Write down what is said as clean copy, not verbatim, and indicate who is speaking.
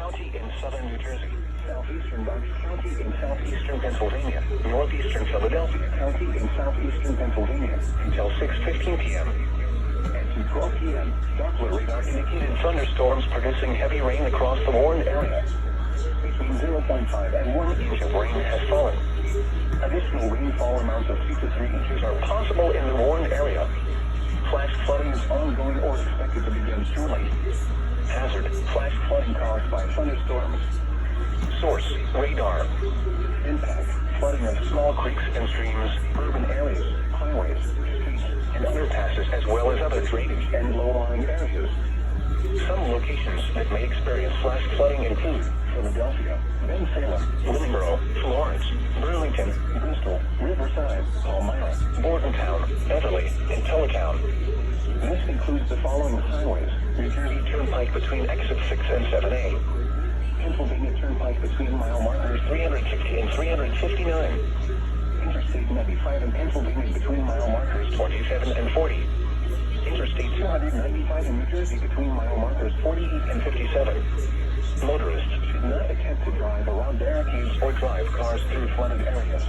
Speaker 1: County in southern New Jersey, southeastern Bucks County in southeastern Pennsylvania, northeastern Philadelphia County in southeastern Pennsylvania until 6:15 p.m. At 2:12 p.m., Doppler radar indicated thunderstorms producing heavy rain across the warned area. Between 0.5 and 1 inch of rain has fallen. Additional rainfall amounts of 2 to 3 inches are possible in the warned area. Flash flooding is ongoing or expected to begin shortly. Hazard: flash flooding caused by thunderstorms. Source: radar. Impact: flooding of small creeks and streams, urban areas, highways, streets, and underpasses, as well as other drainage and low-lying areas. Some locations that may experience flash flooding include Philadelphia, Bensalem, Willingboro, Florence, Burlington, Bristol, Riverside, Palmyra, Bordentown, Beverly, and Tullatown. This includes the following highways: New Jersey Turnpike between exits 6 and 7A, Pennsylvania Turnpike between mile markers 360 and 359, Interstate 95 in Pennsylvania between mile markers 27 and 40, Interstate 295 in New Jersey between mile markers 48 and 57. Motorists should not attempt to drive around barricades or drive cars through flooded areas.